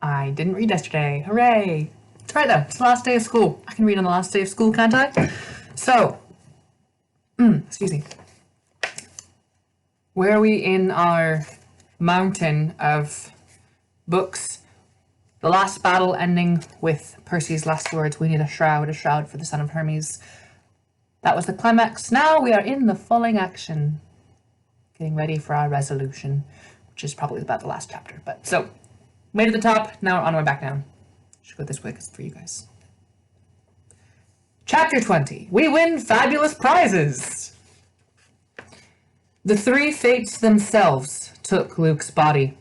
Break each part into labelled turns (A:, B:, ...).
A: I didn't read yesterday. Hooray! It's right though. It's the last day of school. I can read on the last day of school, can't I? So, excuse me. Where are we in our mountain of books? The last battle ending with Percy's last words, "We need a shroud for the son of Hermes." That was the climax. Now we are in the falling action. Getting ready for our resolution, which is probably about the last chapter. But so, made it to the top, now we're on our way back down. Should go this way because it's for you guys. Chapter 20. We win fabulous prizes! The three fates themselves took Luke's body.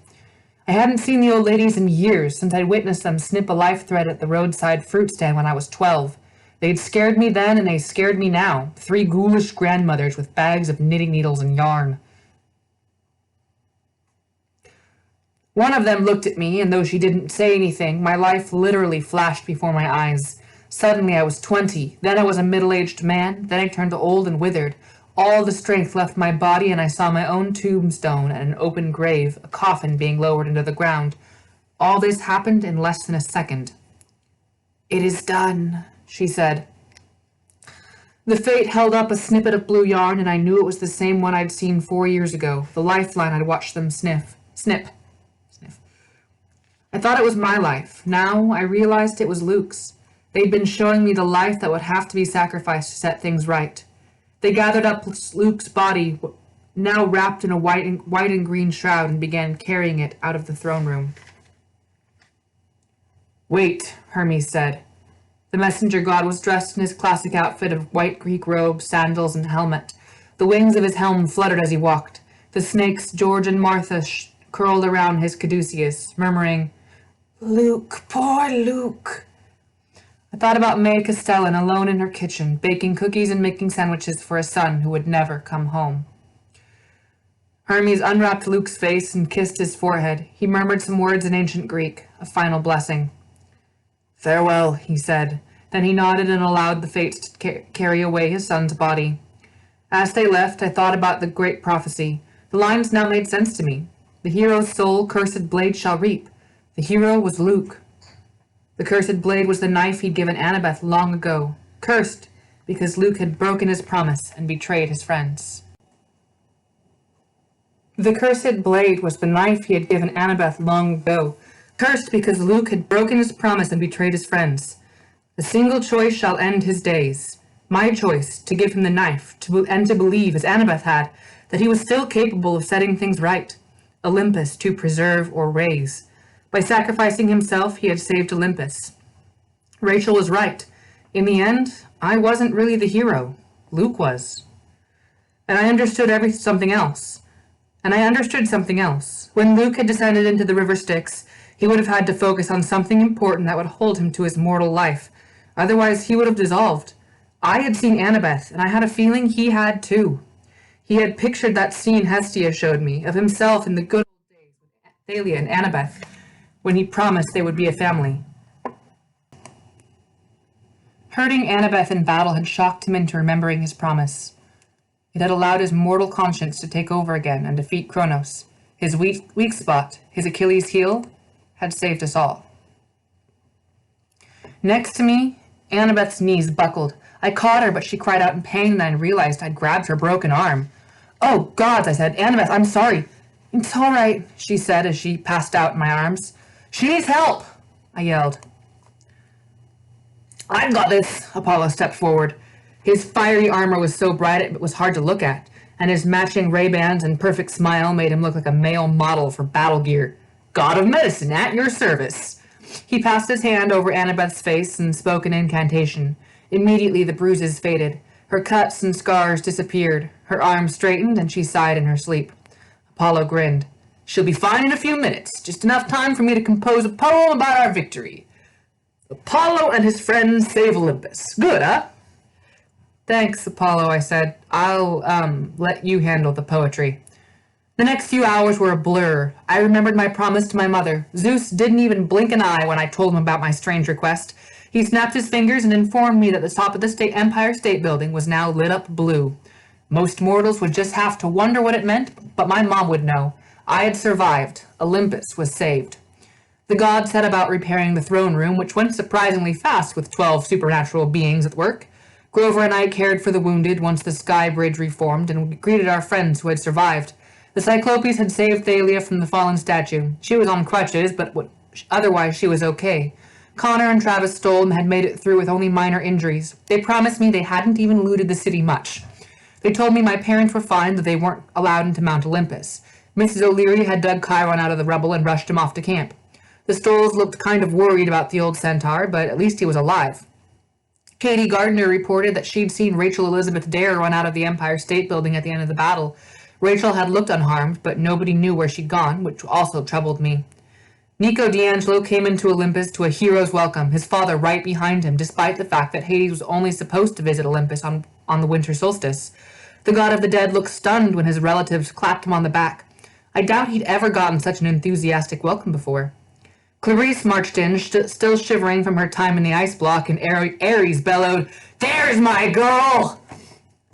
A: I hadn't seen the old ladies in years since I'd witnessed them snip a life thread at the roadside fruit stand when I was 12. They'd scared me then and they scared me now. Three ghoulish grandmothers with bags of knitting needles and yarn. One of them looked at me, and though she didn't say anything, my life literally flashed before my eyes. Suddenly I was 20, then I was a middle-aged man, then I turned old and withered. All the strength left my body, and I saw my own tombstone and an open grave, a coffin being lowered into the ground. All this happened in less than a second. "It is done," she said. The fate held up a snippet of blue yarn, and I knew it was the same one I'd seen 4 years ago, the lifeline I'd watched them snip. I thought it was my life. Now I realized it was Luke's. They'd been showing me the life that would have to be sacrificed to set things right. They gathered up Luke's body, now wrapped in a white and green shroud, and began carrying it out of the throne room. "Wait," Hermes said. The messenger god was dressed in his classic outfit of white Greek robe, sandals, and helmet. The wings of his helm fluttered as he walked. The snakes, George and Martha, curled around his caduceus, murmuring, "Luke, poor Luke." I thought about May Castellan alone in her kitchen, baking cookies and making sandwiches for a son who would never come home. Hermes unwrapped Luke's face and kissed his forehead. He murmured some words in ancient Greek, a final blessing. "Farewell," he said. Then he nodded and allowed the fates to carry away his son's body. As they left, I thought about the great prophecy. The lines now made sense to me. The hero's soul cursed blade shall reap. The hero was Luke. The cursed blade was the knife he'd given Annabeth long ago. Cursed because Luke had broken his promise and betrayed his friends. The cursed blade was the knife he had given Annabeth long ago. Cursed because Luke had broken his promise and betrayed his friends. A single choice shall end his days. My choice, to give him the knife, and to believe, as Annabeth had, that he was still capable of setting things right. Olympus to preserve or raise. By sacrificing himself, he had saved Olympus. Rachel was right. In the end, I wasn't really the hero. Luke was. And I understood something else. When Luke had descended into the river Styx, he would have had to focus on something important that would hold him to his mortal life. Otherwise, he would have dissolved. I had seen Annabeth, and I had a feeling he had too. He had pictured that scene Hestia showed me, of himself in the good old days with Thalia and Annabeth, when he promised they would be a family. Hurting Annabeth in battle had shocked him into remembering his promise. It had allowed his mortal conscience to take over again and defeat Kronos. His weak spot, his Achilles heel, had saved us all. Next to me, Annabeth's knees buckled. I caught her, but she cried out in pain, and I realized I'd grabbed her broken arm. "Oh, gods," I said. "Annabeth, I'm sorry." "It's all right," she said as she passed out in my arms. "She needs help," I yelled. "I've got this." Apollo stepped forward. His fiery armor was so bright it was hard to look at, and his matching Ray-Bans and perfect smile made him look like a male model for battle gear. "God of medicine, at your service." He passed his hand over Annabeth's face and spoke an incantation. Immediately the bruises faded. Her cuts and scars disappeared. Her arms straightened, and she sighed in her sleep. Apollo grinned. "She'll be fine in a few minutes. Just enough time for me to compose a poem about our victory. Apollo and his friends save Olympus. Good, huh?" "Thanks, Apollo," I said. "I'll, let you handle the poetry." The next few hours were a blur. I remembered my promise to my mother. Zeus didn't even blink an eye when I told him about my strange request. He snapped his fingers and informed me that the top of the Empire State Building was now lit up blue. Most mortals would just have to wonder what it meant, but my mom would know. I had survived. Olympus was saved. The god set about repairing the throne room, which went surprisingly fast with 12 supernatural beings at work. Grover and I cared for the wounded once the sky bridge reformed, and we greeted our friends who had survived. The Cyclopes had saved Thalia from the fallen statue. She was on crutches, but otherwise she was okay. Connor and Travis Stoll had made it through with only minor injuries. They promised me they hadn't even looted the city much. They told me my parents were fine, that they weren't allowed into Mount Olympus. Mrs. O'Leary had dug Chiron out of the rubble and rushed him off to camp. The Stolls looked kind of worried about the old centaur, but at least he was alive. Katie Gardner reported that she'd seen Rachel Elizabeth Dare run out of the Empire State Building at the end of the battle. Rachel had looked unharmed, but nobody knew where she'd gone, which also troubled me. Nico D'Angelo came into Olympus to a hero's welcome, his father right behind him, despite the fact that Hades was only supposed to visit Olympus on the winter solstice. The god of the dead looked stunned when his relatives clapped him on the back. I doubt he'd ever gotten such an enthusiastic welcome before. Clarice marched in, still shivering from her time in the ice block, and Ares bellowed, "There's my girl!"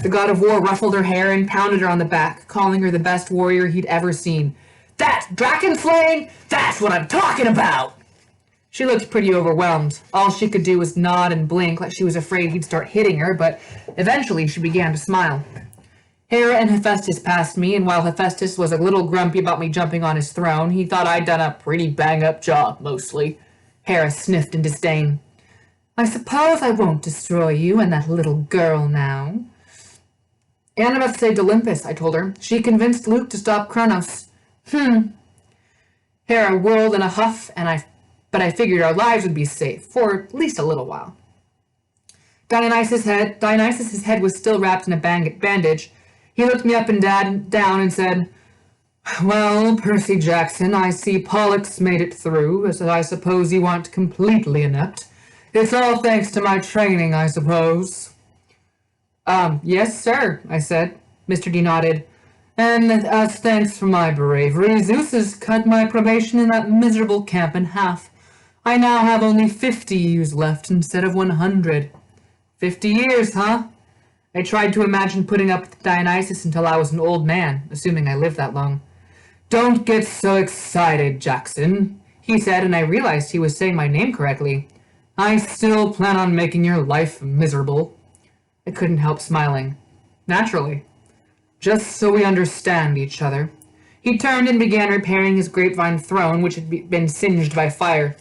A: The god of war ruffled her hair and pounded her on the back, calling her the best warrior he'd ever seen. "That's dragon slaying? That's what I'm talking about!" She looked pretty overwhelmed. All she could do was nod and blink like she was afraid he'd start hitting her, but eventually she began to smile. Hera and Hephaestus passed me, and while Hephaestus was a little grumpy about me jumping on his throne, he thought I'd done a pretty bang-up job, mostly. Hera sniffed in disdain. "I suppose I won't destroy you and that little girl now." "Annabeth saved Olympus," I told her. "She convinced Luke to stop Kronos." Hera whirled in a huff, but I figured our lives would be safe, for at least a little while. Dionysus's head was still wrapped in a bandage. He looked me up and down and said, "Well, Percy Jackson, I see Pollux made it through, as I suppose you aren't completely inept. It's all thanks to my training, I suppose." Yes, sir," I said. Mr. D nodded. "And as thanks for my bravery, Zeus has cut my probation in that miserable camp in half. I now have only 50 years left instead of 100. 50 years, huh?" I tried to imagine putting up with Dionysus until I was an old man, assuming I lived that long. "Don't get so excited, Jackson," he said, and I realized he was saying my name correctly. "I still plan on making your life miserable." I couldn't help smiling. Naturally. "Just so we understand each other." He turned and began repairing his grapevine throne, which had been singed by fire.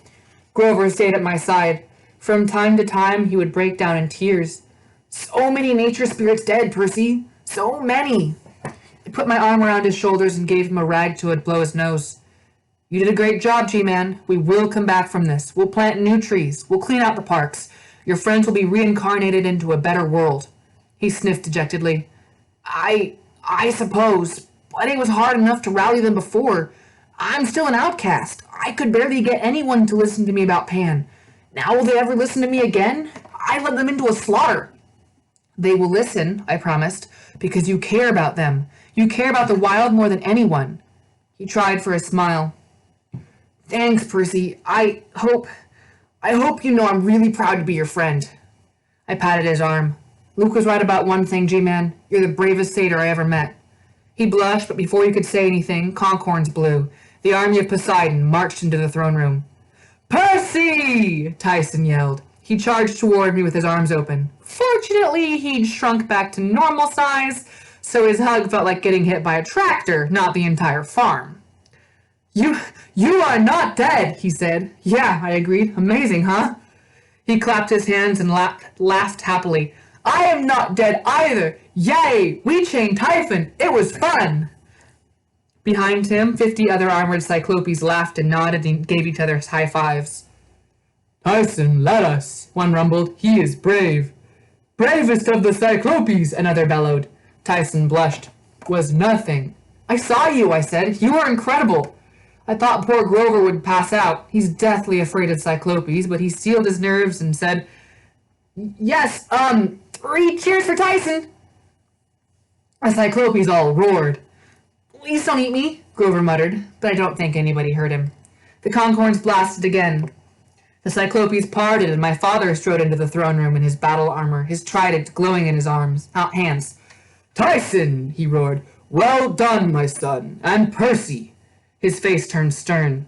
A: Grover stayed at my side. From time to time, he would break down in tears. "So many nature spirits dead, Percy. So many." I put my arm around his shoulders and gave him a rag to blow his nose. "You did a great job, G-Man. We will come back from this. We'll plant new trees. We'll clean out the parks. Your friends will be reincarnated into a better world." He sniffed dejectedly. I suppose, but it was hard enough to rally them before. I'm still an outcast. I could barely get anyone to listen to me about Pan. Now will they ever listen to me again? I led them into a slaughter." "They will listen," I promised, "because you care about them. You care about the wild more than anyone." He tried for a smile. "Thanks, Percy. I hope you know I'm really proud to be your friend." I patted his arm. "Luke was right about one thing, G-Man. You're the bravest satyr I ever met." He blushed, but before he could say anything, conch horns blew. The army of Poseidon marched into the throne room. "Percy!" Tyson yelled. He charged toward me with his arms open. Fortunately, he'd shrunk back to normal size, so his hug felt like getting hit by a tractor, not the entire farm. You are not dead," he said. "Yeah," I agreed. "Amazing, huh?" He clapped his hands and laughed happily. "I am not dead either. Yay! We chained Typhon. It was fun." Behind him, 50 other armored Cyclopes laughed and nodded and gave each other high fives. "Tyson, let us," one rumbled. "He is brave." "Bravest of the Cyclopes," another bellowed. Tyson blushed. "Was nothing." "I saw you," I said. "You were incredible." I thought poor Grover would pass out. He's deathly afraid of Cyclopes, but he steeled his nerves and said, "Yes, 3 cheers for Tyson." The Cyclopes all roared. "Please don't eat me," Grover muttered, but I don't think anybody heard him. The conchorns blasted again. The Cyclopes parted, and my father strode into the throne room in his battle armor, his trident glowing in his hands. "Tyson," he roared, "well done, my son, and Percy." His face turned stern.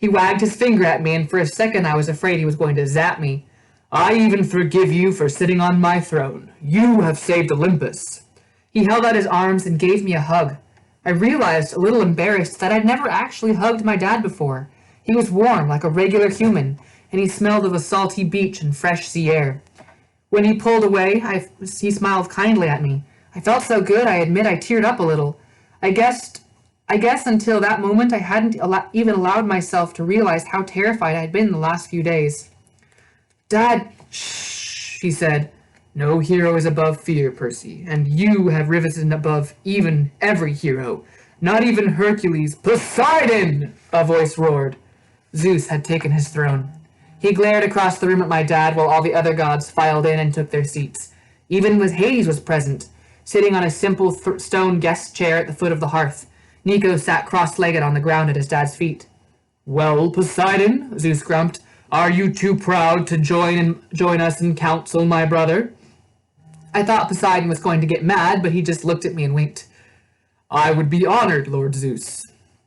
A: He wagged his finger at me, and for a second I was afraid he was going to zap me. I even forgive you for sitting on my throne. You have saved Olympus. He held out his arms and gave me a hug. I realized, a little embarrassed, that I'd never actually hugged my dad before. He was warm, like a regular human, and he smelled of a salty beach and fresh sea air. When he pulled away, he smiled kindly at me. I felt so good, I admit I teared up a little. I guess until that moment I hadn't even allowed myself to realize how terrified I'd been the last few days. Dad, shh, he said. No hero is above fear, Percy, and you have risen above even every hero. Not even Hercules. Poseidon! A voice roared. Zeus had taken his throne. He glared across the room at my dad while all the other gods filed in and took their seats. Even Hades was present, sitting on a simple stone guest chair at the foot of the hearth. Nico sat cross-legged on the ground at his dad's feet. Well, Poseidon, Zeus grumped, are you too proud to join us in council, my brother? I thought Poseidon was going to get mad, but he just looked at me and winked. I would be honored, Lord Zeus.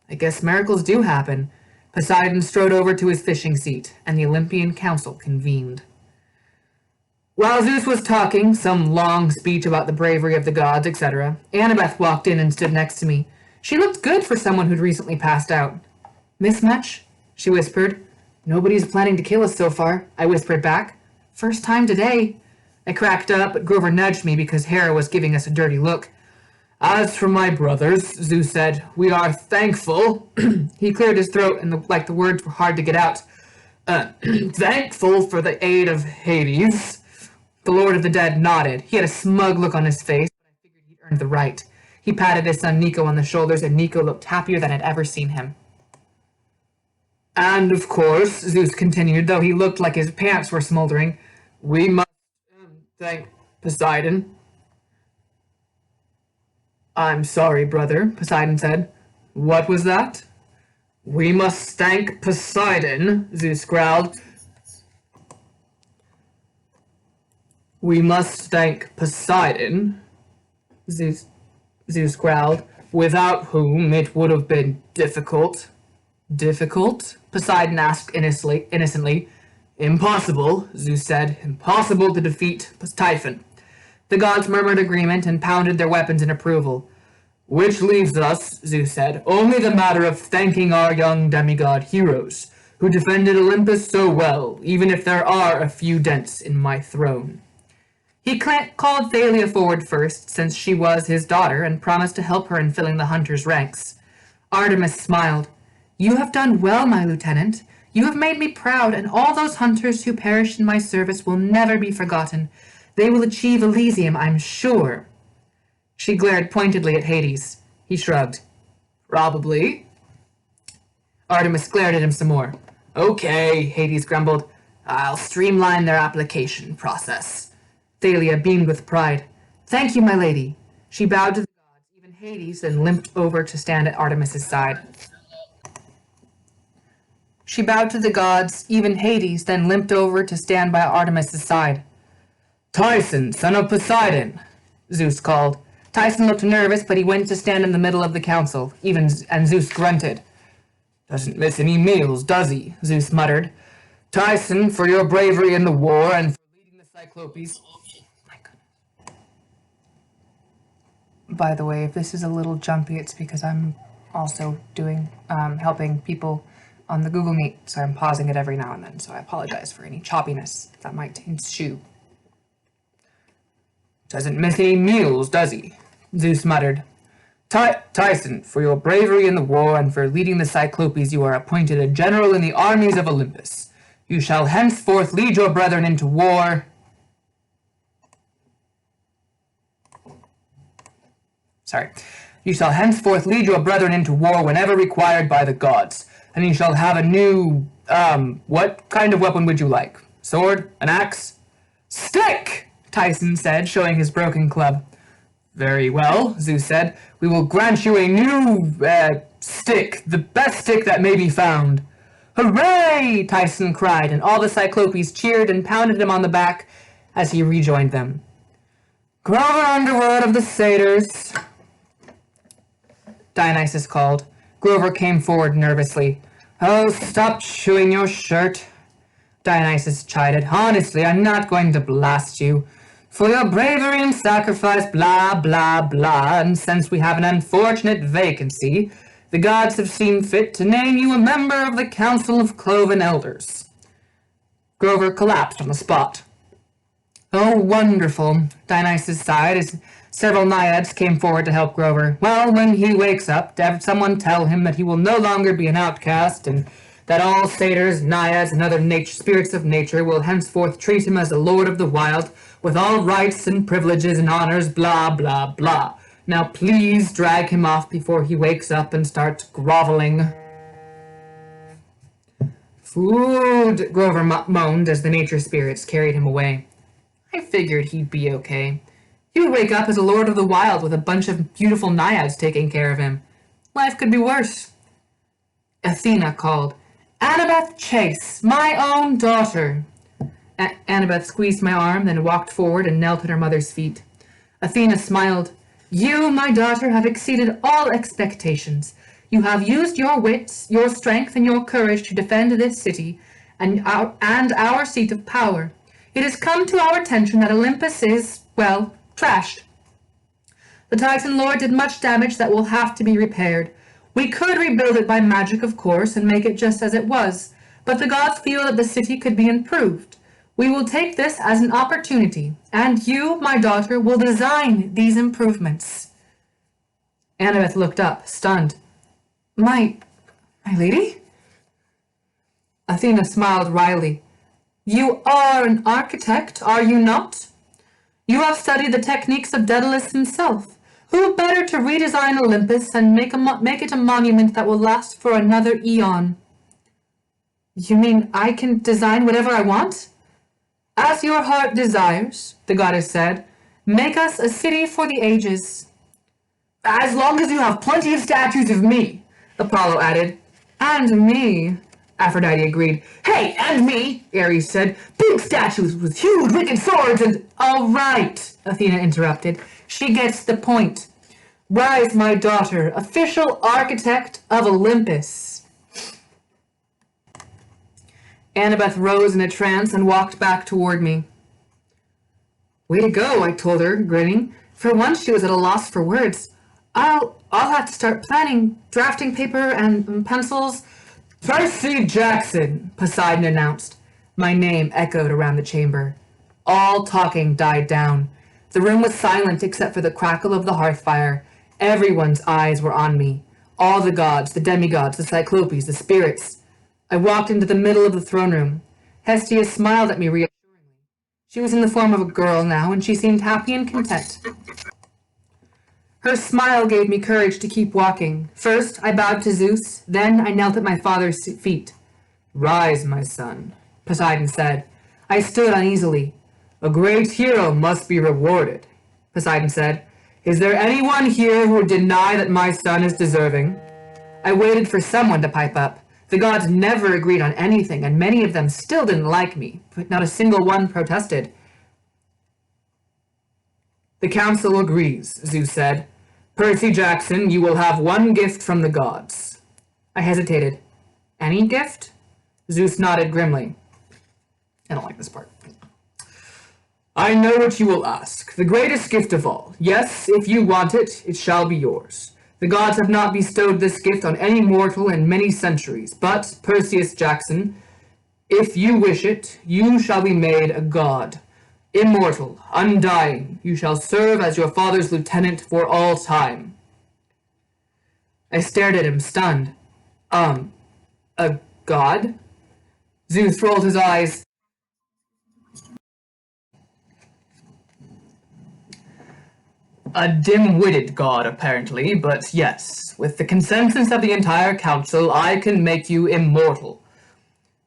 A: I guess miracles do happen. Poseidon strode over to his fishing seat, and the Olympian Council convened. While Zeus was talking, some long speech about the bravery of the gods, etc., Annabeth walked in and stood next to me. She looked good for someone who'd recently passed out. Miss much? She whispered. Nobody's planning to kill us so far, I whispered back. First time today. I cracked up, but Grover nudged me because Hera was giving us a dirty look. As for my brothers, Zeus said, we are thankful. He cleared his throat and like the words were hard to get out. Thankful for the aid of Hades. The Lord of the Dead nodded. He had a smug look on his face, but I figured he'd earned the right. He patted his son Nico on the shoulders, and Nico looked happier than I'd ever seen him. And of course, Zeus continued, though he looked like his pants were smoldering, we must thank Poseidon. I'm sorry, brother, Poseidon said. What was that? We must thank Poseidon, Zeus growled. We must thank Poseidon, Zeus growled, without whom it would have been difficult. Difficult? Poseidon asked innocently. Impossible, Zeus said. Impossible to defeat Typhon. The gods murmured agreement and pounded their weapons in approval. Which leaves us, Zeus said, only the matter of thanking our young demigod heroes, who defended Olympus so well, even if there are a few dents in my throne. He called Thalia forward first, since she was his daughter, and promised to help her in filling the hunters' ranks. Artemis smiled. You have done well, my lieutenant. You have made me proud, and all those hunters who perished in my service will never be forgotten. They will achieve Elysium, I'm sure. She glared pointedly at Hades. He shrugged. Probably. Artemis glared at him some more. Okay, Hades grumbled. I'll streamline their application process. Thalia beamed with pride. Thank you, my lady. She bowed to the gods, even Hades, and limped over to stand at Artemis's side. She bowed to the gods, even Hades, then limped over to stand by Artemis's side. Tyson, son of Poseidon, Zeus called. Tyson looked nervous, but he went to stand in the middle of the council, and Zeus grunted. Doesn't miss any meals, does he? Zeus muttered. Tyson, for your bravery in the war and for leading the Cyclopes. My goodness. By the way, if this is a little jumpy, it's because I'm also doing, helping people on the Google Meet, so I'm pausing it every now and then, so I apologize for any choppiness that might ensue. Doesn't miss any meals, does he? Zeus muttered. Tyson, for your bravery in the war and for leading the Cyclopes, you are appointed a general in the armies of Olympus. You shall henceforth lead your brethren into war. You shall henceforth lead your brethren into war whenever required by the gods, and you shall have a new, what kind of weapon would you like? Sword? An axe? Stick! Tyson said, showing his broken club. Very well, Zeus said. We will grant you a new, stick, the best stick that may be found. Hooray! Tyson cried, and all the Cyclopes cheered and pounded him on the back as he rejoined them. Grover Underwood of the Satyrs, Dionysus called. Grover came forward nervously. Oh, stop chewing your shirt, Dionysus chided. Honestly, I'm not going to blast you. For your bravery and sacrifice, blah, blah, blah, and since we have an unfortunate vacancy, the gods have seen fit to name you a member of the Council of Cloven Elders. Grover collapsed on the spot. Oh, wonderful, Dionysus sighed as several naiads came forward to help Grover. Well, when he wakes up, have someone tell him that he will no longer be an outcast and that all satyrs, naiads, and other spirits of nature will henceforth treat him as a lord of the wild, with all rights and privileges and honors, blah, blah, blah. Now please drag him off before he wakes up and starts groveling. Food, Grover moaned as the nature spirits carried him away. I figured he'd be okay. He would wake up as a lord of the wild with a bunch of beautiful naiads taking care of him. Life could be worse. Athena called, Annabeth Chase, my own daughter. Annabeth squeezed my arm, then walked forward and knelt at her mother's feet. Athena smiled. You, my daughter, have exceeded all expectations. You have used your wits, your strength, and your courage to defend this city and our seat of power. It has come to our attention that Olympus is, well, trashed. The Titan Lord did much damage that will have to be repaired. We could rebuild it by magic, of course, and make it just as it was, but the gods feel that the city could be improved. We will take this as an opportunity, and you, my daughter, will design these improvements. Annabeth looked up, stunned. My lady? Athena smiled wryly. You are an architect, are you not? You have studied the techniques of Daedalus himself. Who better to redesign Olympus and make it a monument that will last for another eon? You mean I can design whatever I want? As your heart desires, the goddess said. Make us a city for the ages. As long as you have plenty of statues of me, Apollo added. And me, Aphrodite agreed. Hey, and me, Ares said. Big statues with huge wicked swords and... All right, Athena interrupted. She gets the point. Rise, my daughter, official architect of Olympus. Annabeth rose in a trance and walked back toward me. Way to go, I told her, grinning. For once she was at a loss for words. I'll have to start planning, drafting paper and pencils. Percy Jackson, Poseidon announced. My name echoed around the chamber. All talking died down. The room was silent except for the crackle of the hearth fire. Everyone's eyes were on me. All the gods, the demigods, the cyclopes, the spirits. I walked into the middle of the throne room. Hestia smiled at me reassuringly. She was in the form of a girl now, and she seemed happy and content. Her smile gave me courage to keep walking. First, I bowed to Zeus, then I knelt at my father's feet. Rise, my son, Poseidon said. I stood uneasily. A great hero must be rewarded, Poseidon said. Is there anyone here who would deny that my son is deserving? I waited for someone to pipe up. The gods never agreed on anything, and many of them still didn't like me, but not a single one protested. The council agrees, Zeus said. Percy Jackson, you will have one gift from the gods. I hesitated. Any gift? Zeus nodded grimly. I don't like this part. I know what you will ask. The greatest gift of all. Yes, if you want it, it shall be yours. The gods have not bestowed this gift on any mortal in many centuries, but, Perseus Jackson, if you wish it, you shall be made a god. Immortal, undying, you shall serve as your father's lieutenant for all time. I stared at him, stunned. A god? Zeus rolled his eyes. A dim-witted god, apparently, but yes, with the consensus of the entire council, I can make you immortal.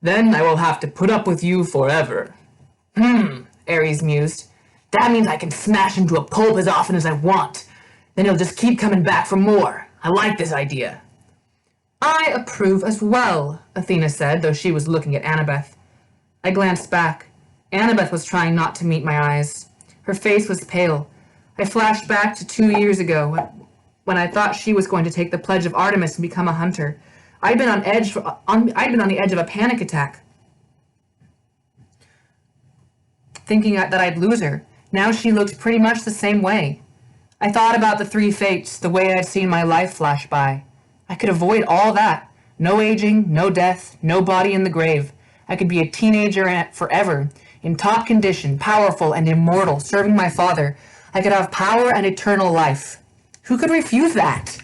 A: Then I will have to put up with you forever. Ares mused. That means I can smash him to a pulp as often as I want. Then he'll just keep coming back for more. I like this idea. I approve as well, Athena said, though she was looking at Annabeth. I glanced back. Annabeth was trying not to meet my eyes. Her face was pale. I flashed back to 2 years ago, when I thought she was going to take the pledge of Artemis and become a hunter. I'd been on the edge of a panic attack, thinking that I'd lose her. Now she looked pretty much the same way. I thought about the three fates, the way I'd seen my life flash by. I could avoid all that. No aging, no death, no body in the grave. I could be a teenager forever, in top condition, powerful and immortal, serving my father. I could have power and eternal life. Who could refuse that?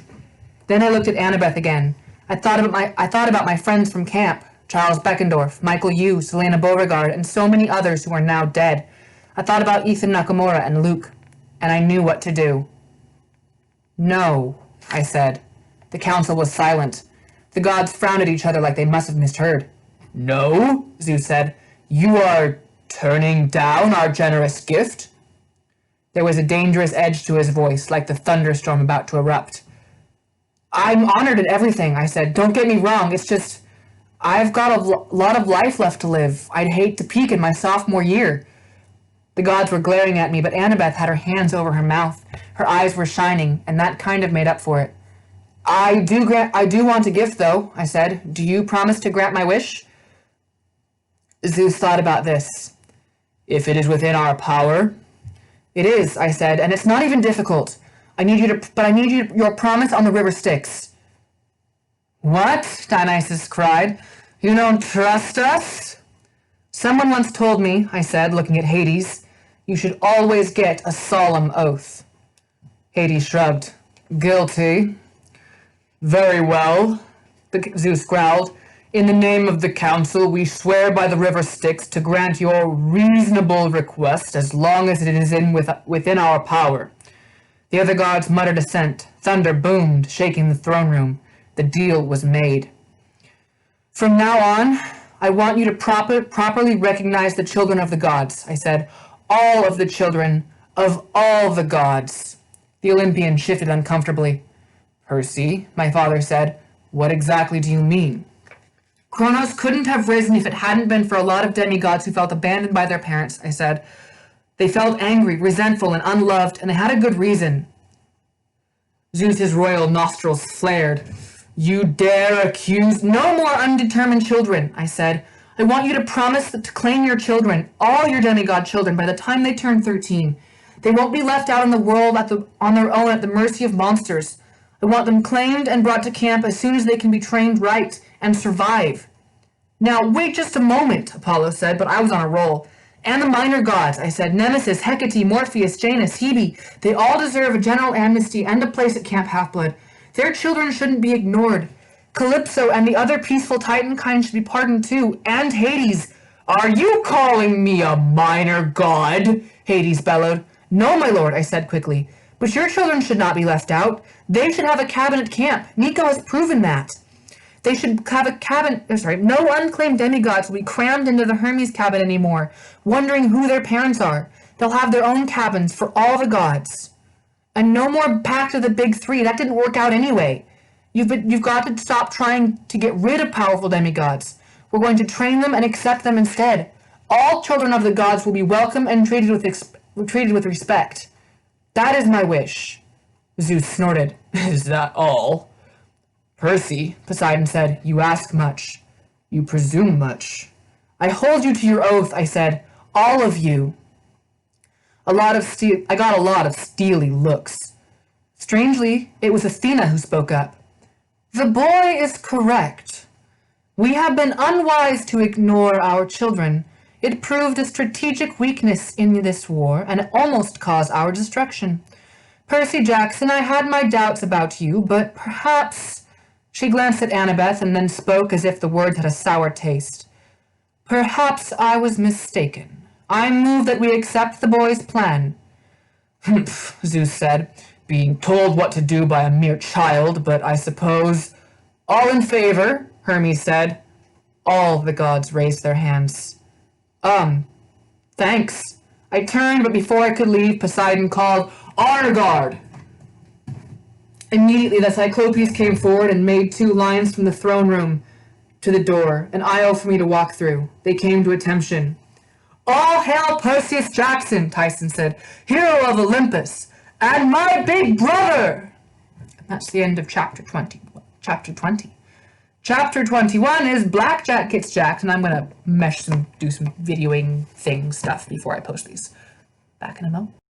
A: Then I looked at Annabeth again. I thought about my friends from camp, Charles Beckendorf, Michael Yu, Selena Beauregard, and so many others who are now dead. I thought about Ethan Nakamura and Luke, and I knew what to do. No, I said. The council was silent. The gods frowned at each other like they must have misheard. No, Zeus said. You are turning down our generous gift? There was a dangerous edge to his voice, like the thunderstorm about to erupt. I'm honored at everything, I said. Don't get me wrong, it's just, I've got a lot of life left to live. I'd hate to peak in my sophomore year. The gods were glaring at me, but Annabeth had her hands over her mouth. Her eyes were shining, and that kind of made up for it. I do want a gift, though, I said. Do you promise to grant my wish? Zeus thought about this. If it is within our power. It is, I said, and it's not even difficult. I need your promise on the river Styx. What? Dionysus cried. You don't trust us? Someone once told me, I said, looking at Hades, you should always get a solemn oath. Hades shrugged. Guilty. Very well, Zeus growled. In the name of the council, we swear by the river Styx to grant your reasonable request as long as it is within our power. The other gods muttered assent. Thunder boomed, shaking the throne room. The deal was made. From now on, I want you to properly recognize the children of the gods, I said. All of the children of all the gods. The Olympian shifted uncomfortably. Percy, my father said, what exactly do you mean? Kronos couldn't have risen if it hadn't been for a lot of demigods who felt abandoned by their parents, I said. They felt angry, resentful, and unloved, and they had a good reason. Zeus's royal nostrils flared. You dare accuse no more undetermined children, I said. I want you to promise to claim your children, all your demigod children, by the time they turn 13. They won't be left out in the world on their own at the mercy of monsters. I want them claimed and brought to camp as soon as they can be trained right and survive. Now, wait just a moment, Apollo said, but I was on a roll. And the minor gods, I said, Nemesis, Hecate, Morpheus, Janus, Hebe, they all deserve a general amnesty and a place at Camp Half-Blood. Their children shouldn't be ignored. Calypso and the other peaceful Titan kind should be pardoned too, and Hades. Are you calling me a minor god? Hades bellowed. No, my lord, I said quickly. But your children should not be left out. They should have a cabin at camp. Nico has proven that. They should have a cabin. No unclaimed demigods will be crammed into the Hermes cabin anymore, wondering who their parents are. They'll have their own cabins for all the gods. And no more Pact of the Big Three. That didn't work out anyway. You've got to stop trying to get rid of powerful demigods. We're going to train them and accept them instead. All children of the gods will be welcome and treated with respect. That is my wish. Zeus snorted. Is that all? Percy, Poseidon said, you ask much. You presume much. I hold you to your oath, I said. All of you. I got a lot of steely looks. Strangely, it was Athena who spoke up. The boy is correct. We have been unwise to ignore our children. It proved a strategic weakness in this war, and it almost caused our destruction. Percy Jackson, I had my doubts about you, but perhaps... She glanced at Annabeth and then spoke as if the words had a sour taste. Perhaps I was mistaken. I move that we accept the boy's plan. Humph, Zeus said, being told what to do by a mere child, but I suppose... All in favor, Hermes said. All the gods raised their hands. Thanks. I turned, but before I could leave, Poseidon called, Honor Guard! Immediately the Cyclopes came forward and made 2 lines from the throne room to the door, an aisle for me to walk through. They came to attention. All hail Perseus Jackson, Tyson said, hero of Olympus, and my big brother! And that's the end of chapter 20. Chapter 21 is Blackjack Gets Jacked, and I'm gonna do some videoing thing stuff before I post these. Back in a mo.